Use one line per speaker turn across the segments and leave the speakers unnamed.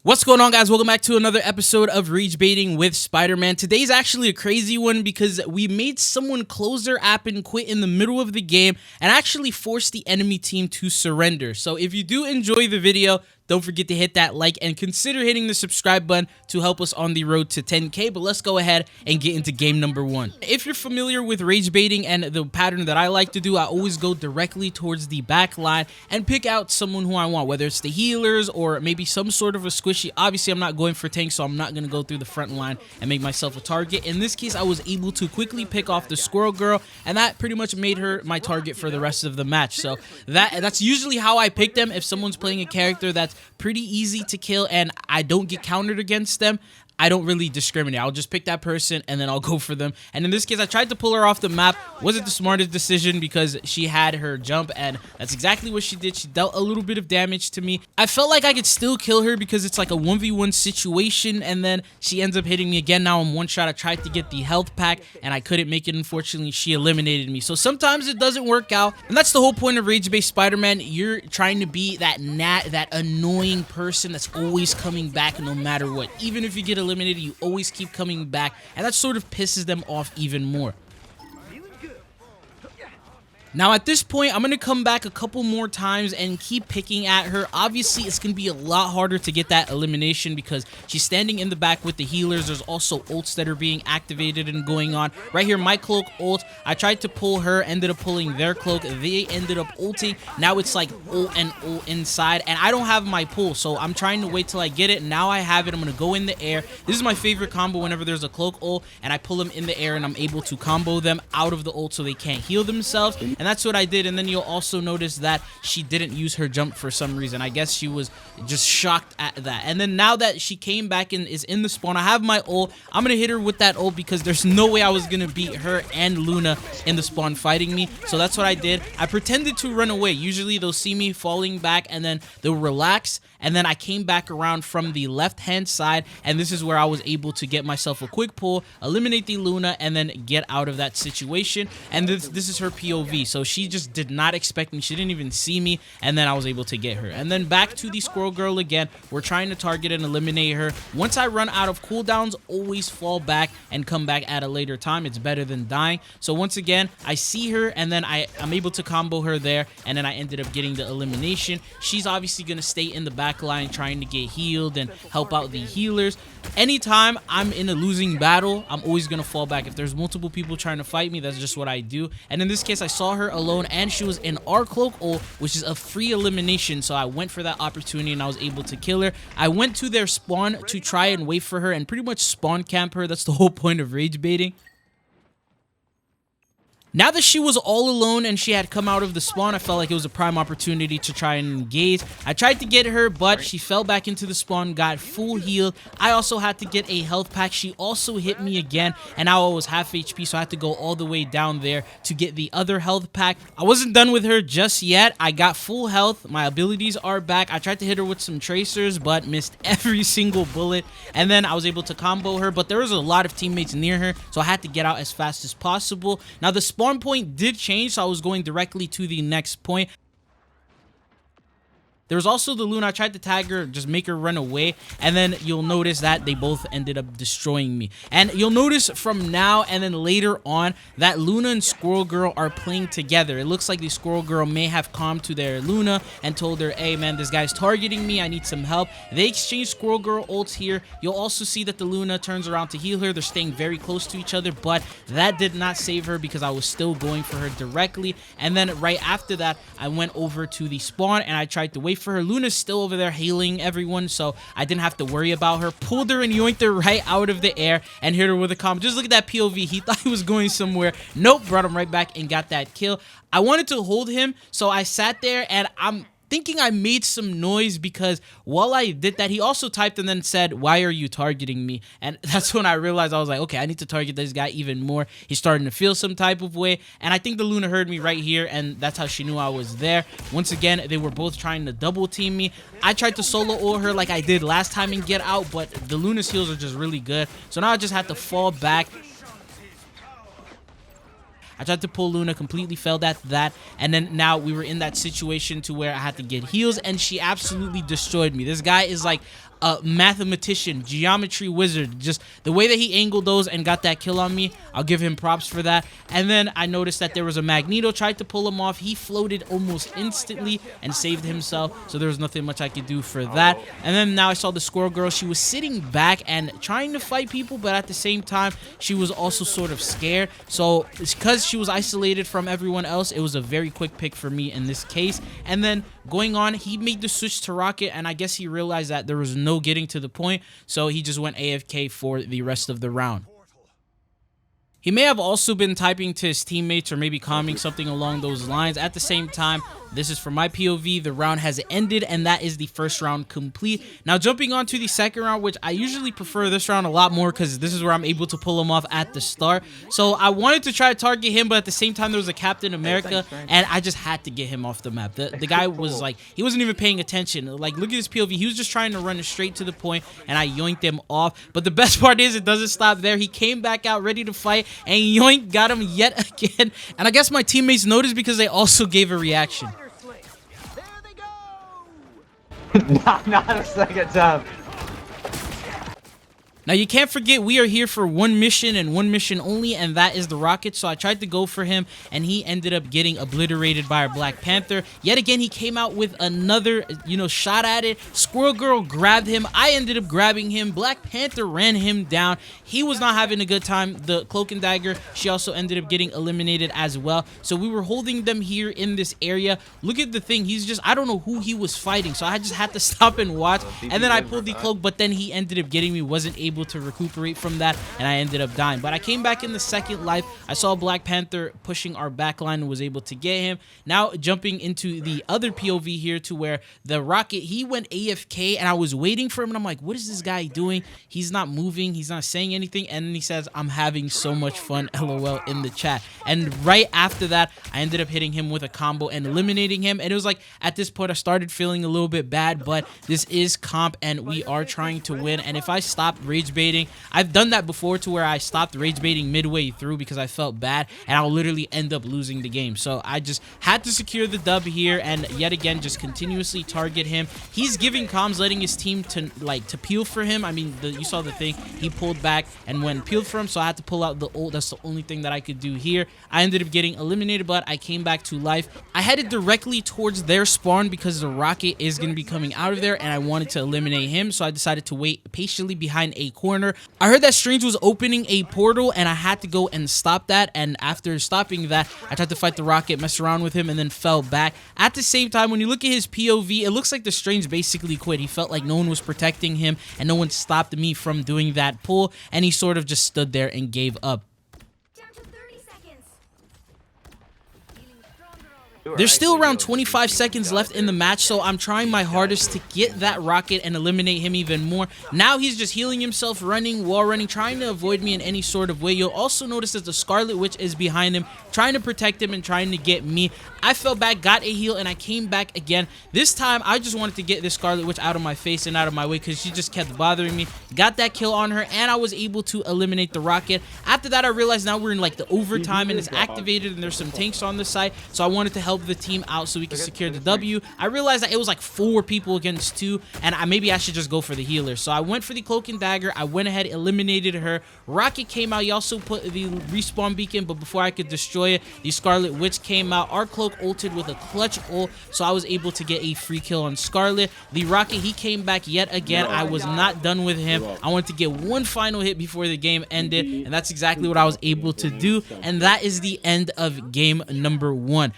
What's going on, guys? Welcome back to another episode of Ragebaiting with Spider-Man. Today's actually a crazy one because we made someone close their app and quit in the middle of the game and actually forced the enemy team to surrender. So if you do enjoy the video, don't forget to hit that like and consider hitting the subscribe button to help us on the road to 10K. But let's go ahead and get into game number one. If you're familiar with rage baiting and the pattern that I like to do, I always go directly towards the back line and pick out someone who I want, whether it's the healers or maybe some sort of a squishy. Obviously, I'm not going for tank, so I'm not going to go through the front line and make myself a target. In this case, I was able to quickly pick off the squirrel girl, and that pretty much made her my target for the rest of the match. So that's usually how I pick them. If someone's playing a character that's pretty easy to kill and I don't get countered against them, I don't really discriminate. I'll just pick that person and then I'll go for them. And in this case, I tried to pull her off the map. Wasn't the smartest decision because she had her jump, and that's exactly what she did. She dealt a little bit of damage to me. I felt like I could still kill her because it's like a 1v1 situation, and then she ends up hitting me again. Now I'm one shot. I tried to get the health pack and I couldn't make it. Unfortunately, she eliminated me. So sometimes it doesn't work out, and that's the whole point of Ragebait Spider-Man. You're trying to be that annoying person that's always coming back no matter what. Even if you get eliminated, you always keep coming back, and that sort of pisses them off even more. Now at this point, I'm going to come back a couple more times and keep picking at her. Obviously, it's going to be a lot harder to get that elimination because she's standing in the back with the healers. There's also ults that are being activated and going on. Right here, my cloak ult. I tried to pull her, ended up pulling their cloak. They ended up ulting. Now it's like ult and ult inside, and I don't have my pull, so I'm trying to wait till I get it. Now I have it. I'm going to go in the air. This is my favorite combo whenever there's a cloak ult, and I pull them in the air, and I'm able to combo them out of the ult so they can't heal themselves. And that's what I did. And then you'll also notice that she didn't use her jump for some reason. I guess she was just shocked at that. And then now that she came back and is in the spawn, I have my ult. I'm gonna hit her with that ult because there's no way I was gonna beat her and Luna in the spawn fighting me. So that's what I did. I pretended to run away. Usually they'll see me falling back and then they'll relax, and then I came back around from the left hand side, and this is where I was able to get myself a quick pull, eliminate the Luna, and then get out of that situation. And this is her POV, so she just did not expect me. She didn't even see me, and then I was able to get her. And then back to the squirrel girl again. We're trying to target and eliminate her. Once I run out of cooldowns, always fall back and come back at a later time. It's better than dying. So once again, I see her, and then I'm able to combo her there, and then I ended up getting the elimination. She's obviously going to stay in the back line trying to get healed and help out the healers. Anytime I'm in a losing battle, I'm always going to fall back. If there's multiple people trying to fight me, that's just what I do. And in this case, I saw her alone, and she was in our cloak ult, which is a free elimination. So I went for that opportunity and I was able to kill her. I went to their spawn to try and wait for her and pretty much spawn camp her. That's the whole point of rage baiting. Now that she was all alone and she had come out of the spawn, I felt like it was a prime opportunity to try and engage. I tried to get her, but she fell back into the spawn, got full healed. I also had to get a health pack. She also hit me again, and now I was half HP, so I had to go all the way down there to get the other health pack. I wasn't done with her just yet. I got full health. My abilities are back. I tried to hit her with some tracers, but missed every single bullet. And then I was able to combo her, but there was a lot of teammates near her, so I had to get out as fast as possible. Now, the spawn point did change, so I was going directly to the next point. There was also the Luna. I tried to tag her, just make her run away, and then you'll notice that they both ended up destroying me. And you'll notice from now and then later on that Luna and Squirrel Girl are playing together. It looks like the Squirrel Girl may have come to their Luna and told her, hey man, this guy's targeting me, I need some help. They exchange Squirrel Girl ults here. You'll also see that the Luna turns around to heal her. They're staying very close to each other, but that did not save her because I was still going for her directly. And then right after that, I went over to the spawn and I tried to wait for her. Luna's still over there healing everyone, so I didn't have to worry about her. Pulled her and yoinked her right out of the air and hit her with a combo. Just look at that POV. He thought he was going somewhere. Nope, brought him right back and got that kill. I wanted to hold him, so I sat there, and I'm thinking I made some noise because while I did that, he also typed and then said, why are you targeting me? And that's when I realized, I was like, okay, I need to target this guy even more. He's starting to feel some type of way, and I think the Luna heard me right here, and that's how she knew I was there. Once again, they were both trying to double team me. I tried to solo ult her like I did last time and get out, but the Luna's heals are just really good, so now I just had to fall back. I tried to pull Luna, completely failed at that, and then now we were in that situation to where I had to get heals, and she absolutely destroyed me. This guy is like a mathematician, geometry wizard. Just the way that he angled those and got that kill on me, I'll give him props for that. And then I noticed that there was a Magneto, tried to pull him off. He floated almost instantly and saved himself, so there was nothing much I could do for that. And then now I saw the Squirrel Girl. She was sitting back and trying to fight people, but at the same time, she was also sort of scared. So it's because she was isolated from everyone else, it was a very quick pick for me in this case. And then going on, he made the switch to Rocket, and I guess he realized that there was no getting to the point, so he just went AFK for the rest of the round. He may have also been typing to his teammates or maybe commenting something along those lines. At the same time, this is from my POV. The round has ended, and that is the first round complete. Now, jumping on to the second round, which I usually prefer this round a lot more because this is where I'm able to pull him off at the start. So I wanted to try to target him, but at the same time, there was a Captain America, and I just had to get him off the map. The guy was like, he wasn't even paying attention. Like, look at his POV. He was just trying to run straight to the point, and I yoinked him off. But the best part is it doesn't stop there. He came back out ready to fight, and yoink, got him yet again. And I guess my teammates noticed because they also gave a reaction.
Not a second time.
Now, you can't forget we are here for one mission and one mission only, and that is the Rocket. So I tried to go for him, and he ended up getting obliterated by our Black Panther. Yet again, he came out with another, shot at it. Squirrel Girl grabbed him. I ended up grabbing him. Black Panther ran him down. He was not having a good time. The Cloak and Dagger, she also ended up getting eliminated as well. So we were holding them here in this area. Look at the thing. He's just, I don't know who he was fighting. So I just had to stop and watch. And then I pulled the cloak, but then he ended up getting me. Wasn't able to recuperate from that, and I ended up dying. But I came back in the second life. I saw Black Panther pushing our backline and was able to get him. Now jumping into the other POV here to where the Rocket, he went AFK, and I was waiting for him, and I'm like, what is this guy doing? He's not moving. He's not saying anything. And then he says, I'm having so much fun, LOL, in the chat. And right after that, I ended up hitting him with a combo and eliminating him. And it was like, at this point, I started feeling a little bit bad, but this is comp, and we are trying to win. And if I stopped rage baiting, I've done that before to where I stopped rage baiting midway through because I felt bad, and I'll literally end up losing the game. So I just had to secure the dub here, and yet again just continuously target him. He's giving comms, letting his team to peel for him. I mean, you saw the thing, he pulled back and went peeled for him, so I had to pull out the ult. That's the only thing that I could do here. I ended up getting eliminated, but I came back to life. I headed directly towards their spawn because the Rocket is going to be coming out of there, and I wanted to eliminate him, so I decided to wait patiently behind a corner. I heard that Strange was opening a portal, and I had to go and stop that. And after stopping that, I tried to fight the Rocket, mess around with him, and then fell back. At the same time, when you look at his POV, it looks like the Strange basically quit. He felt like no one was protecting him, and no one stopped me from doing that pull, and he sort of just stood there and gave up. There's still around 25 seconds left in the match, so I'm trying my hardest to get that Rocket and eliminate him even more. Now he's just healing himself, running, wall running, trying to avoid me in any sort of way. You'll also notice that the Scarlet Witch is behind him, trying to protect him and trying to get me. I fell back, got a heal, and I came back again. This time, I just wanted to get this Scarlet Witch out of my face and out of my way because she just kept bothering me. Got that kill on her, and I was able to eliminate the Rocket. After that, I realized now we're in like the overtime, and it's activated, and there's some tanks on the side, so I wanted to help the team out so we can secure the W. I realized that it was like 4 people against 2, and maybe I should just go for the healer. So I went for the Cloak and Dagger. I went ahead, eliminated her. Rocket came out. He also put the respawn beacon, but before I could destroy it, the Scarlet Witch came out. Our Cloak ulted with a clutch ult, so I was able to get a free kill on Scarlet. The Rocket, he came back yet again. I was not done with him. I wanted to get one final hit before the game ended, and that's exactly what I was able to do, and that is the end of game number 1.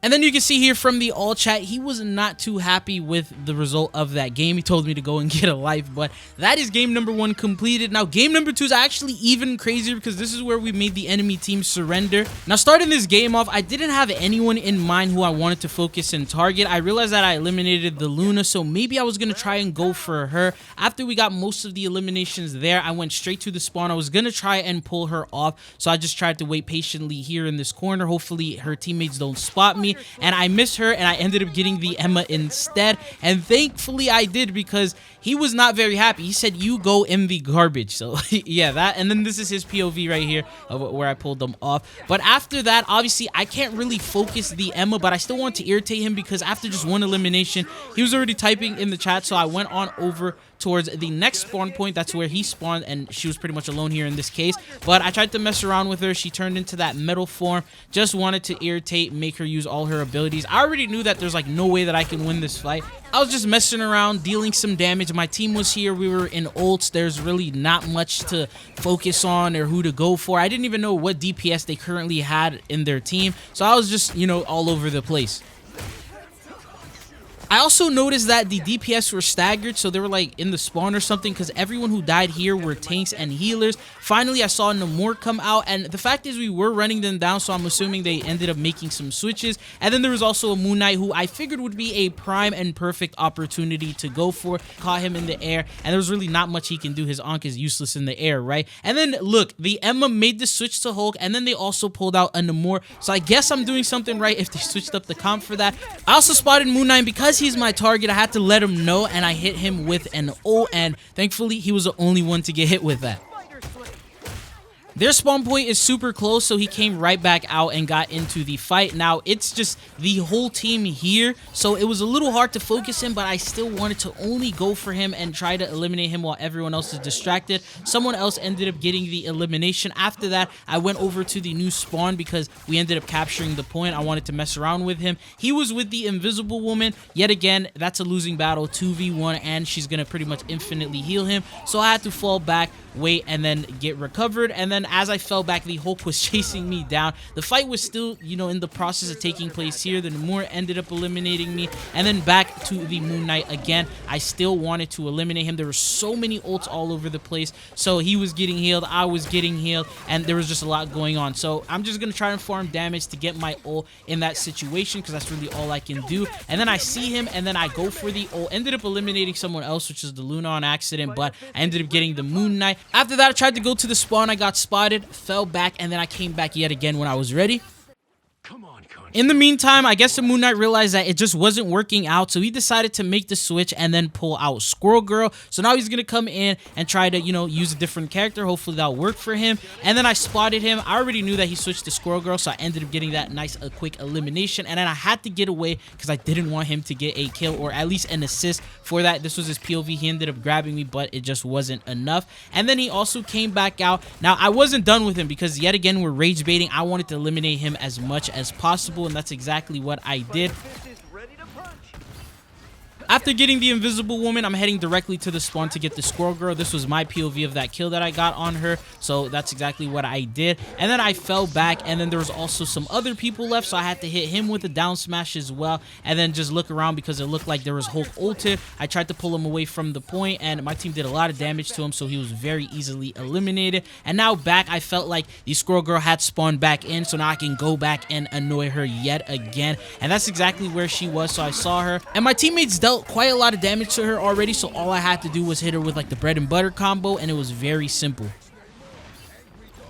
And then you can see here from the all chat, he was not too happy with the result of that game. He told me to go and get a life, but that is game number 1 completed. Now, game number 2 is actually even crazier because this is where we made the enemy team surrender. Now, starting this game off, I didn't have anyone in mind who I wanted to focus and target. I realized that I eliminated the Luna, so maybe I was going to try and go for her. After we got most of the eliminations there, I went straight to the spawn. I was going to try and pull her off, so I just tried to wait patiently here in this corner. Hopefully, her teammates don't spot me. me, and I missed her, and I ended up getting the Emma instead. And thankfully I did, because he was not very happy. He said, "You go in the garbage." So yeah, that, and then this is his POV right here of where I pulled them off. But after that, obviously I can't really focus the Emma, but I still want to irritate him, because after just one elimination, he was already typing in the chat. So I went on over towards the next spawn point. That's where he spawned, and she was pretty much alone here in this case. But I tried to mess around with her. She turned into that metal form. Just wanted to irritate, make her use all her abilities. I already knew that there's like no way that I can win this fight. I was just messing around, dealing some damage. My team was here. We were in ults. There's really not much to focus on or who to go for. I didn't even know what DPS they currently had in their team. So I was just, you know, all over the place. I also noticed that the DPS were staggered, so they were like in the spawn or something, because everyone who died here were tanks and healers. Finally, I saw Namor come out, and the fact is we were running them down, so I'm assuming they ended up making some switches. And then there was also a Moon Knight, who I figured would be a prime and perfect opportunity to go for. Caught him in the air, and there was really not much he can do. His Ankh is useless in the air, right? And then look, the Emma made the switch to Hulk, and then they also pulled out a Namor, so I guess I'm doing something right if they switched up the comp for that. I also spotted Moon Knight, because he's my target. I had to let him know, and I hit him with an ult, and thankfully he was the only one to get hit with that. Their spawn point is super close, so he came right back out and got into the fight. Now, it's just the whole team here, so it was a little hard to focus him, but I still wanted to only go for him and try to eliminate him while everyone else is distracted. Someone else ended up getting the elimination. After that, I went over to the new spawn because we ended up capturing the point. I wanted to mess around with him. He was with the invisible woman. Yet again, that's a losing battle, 2v1, and she's going to pretty much infinitely heal him. So I had to fall back, wait, and then get recovered. And then as I fell back, the Hulk was chasing me down. The fight was still, you know, in the process of taking place here. The Namor ended up eliminating me, and then back to the Moon Knight again. I still wanted to eliminate him. There were so many ults all over the place, so he was getting healed, I was getting healed, and there was just a lot going on. So I'm just gonna try and farm damage to get my ult in that situation, because that's really all I can do. And then I see him, and then I go for the ult. Ended up eliminating someone else, which is the Luna on accident, but I ended up getting the Moon Knight. After that, I tried to go to the spawn. I got spotted, fell back, and then I came back yet again when I was ready. In the meantime, I guess the Moon Knight realized that it just wasn't working out, so he decided to make the switch and then pull out Squirrel Girl. So now he's gonna come in and try to, you know, use a different character. Hopefully that'll work for him. And then I spotted him. I already knew that he switched to Squirrel Girl, so I ended up getting that nice, quick elimination. And then I had to get away because I didn't want him to get a kill or at least an assist for that. This was his POV. He ended up grabbing me, but it just wasn't enough. And then he also came back out. Now, I wasn't done with him because yet again, we're rage baiting. I wanted to eliminate him as much as possible, and that's exactly what I did. After getting the invisible woman, I'm heading directly to the spawn to get the Squirrel Girl. This was my POV of that kill that I got on her, so that's exactly what I did. And then I fell back, and then there was also some other people left, so I had to hit him with a down smash as well, and then just look around because it looked like there was Hulk ulted. I tried to pull him away from the point, and my team did a lot of damage to him, so he was very easily eliminated. And now back, I felt like the Squirrel Girl had spawned back in, so now I can go back and annoy her yet again. And that's exactly where she was, so I saw her, and my teammates dealt quite a lot of damage to her already, so all I had to do was hit her with like the bread and butter combo, and it was very simple.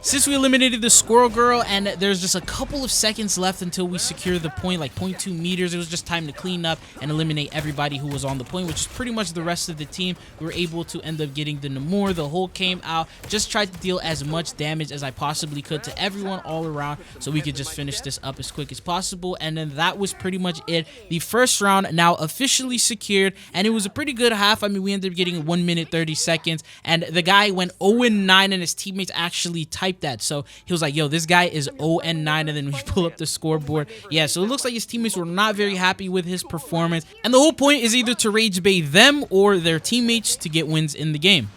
Since we eliminated the Squirrel Girl and there's just a couple of seconds left until we secure the point, like 0.2 meters, it was just time to clean up and eliminate everybody who was on the point, which is pretty much the rest of the team. We were able to end up getting the Namor. The Hulk came out, just tried to deal as much damage as I possibly could to everyone all around so we could just finish this up as quick as possible. And then that was pretty much it. The first round now officially secured, and it was a pretty good half. I mean, we ended up getting 1 minute 30 seconds, and the guy went 0-9, and his teammates actually typed that. So he was like, yo, this guy is 0-9, and then we pull up the scoreboard. Yeah, so it looks like his teammates were not very happy with his performance, and the whole point is either to rage bait them or their teammates to get wins in the game.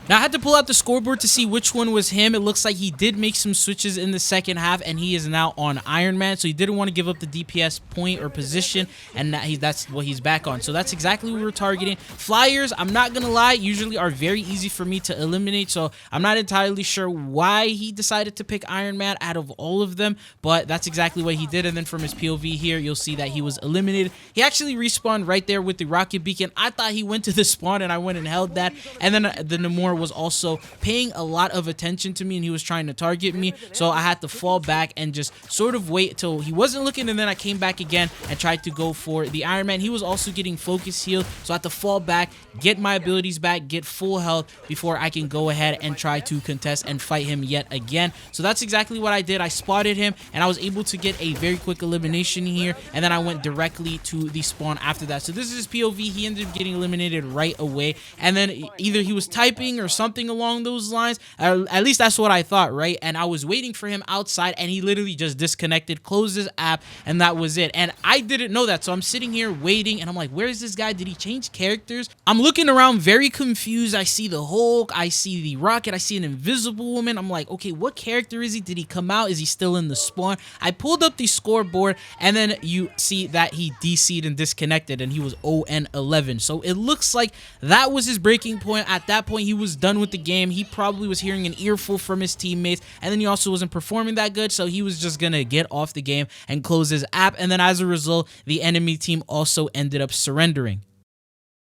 Now, I had to pull out the scoreboard to see which one was him. It looks like he did make some switches in the second half, and he is now on Iron Man. So he didn't want to give up the DPS point or position, and that's what he's back on. So that's exactly what we were targeting. Flyers, I'm not going to lie, usually are very easy for me to eliminate. So I'm not entirely sure why he decided to pick Iron Man out of all of them, but that's exactly what he did. And then from his POV here, you'll see that he was eliminated. He actually respawned right there with the rocket beacon. I thought he went to the spawn, and I went and held that. And then the Namor spawner was also paying a lot of attention to me, and he was trying to target me, so I had to fall back and just sort of wait till he wasn't looking, and then I came back again and tried to go for the Iron Man. He was also getting focus healed, so I had to fall back, get my abilities back, get full health before I can go ahead and try to contest and fight him yet again. So that's exactly what I did. I spotted him, and I was able to get a very quick elimination here, and then I went directly to the spawn after that. So this is his POV. He ended up getting eliminated right away, and then either he was typing or something along those lines. At least that's what I thought, right? And I was waiting for him outside, and he literally just disconnected, closed his app, and that was it. And I didn't know that, so I'm sitting here waiting, and I'm like, where is this guy? Did he change characters? I'm looking around very confused. I see the Hulk, I see the Rocket, I see an Invisible Woman. I'm like, okay, what character is he? Did he come out? Is he still in the spawn? I pulled up the scoreboard, and then you see that he DC'd and disconnected, and he was 0-11. So it looks like that was his breaking point. At that point, he was done with the game. He probably was hearing an earful from his teammates, and then he also wasn't performing that good, so he was just gonna get off the game and close his app. And then as a result, the enemy team also ended up surrendering.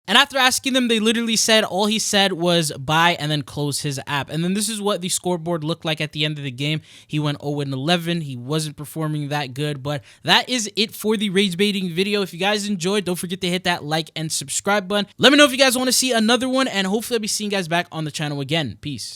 And after asking them, they literally said, all he said was bye and then close his app. And then this is what the scoreboard looked like at the end of the game. He went 0-11. He wasn't performing that good, but that is it for the rage baiting video. If you guys enjoyed, don't forget to hit that like and subscribe button. Let me know if you guys want to see another one, and hopefully I'll be seeing you guys back on the channel again. Peace.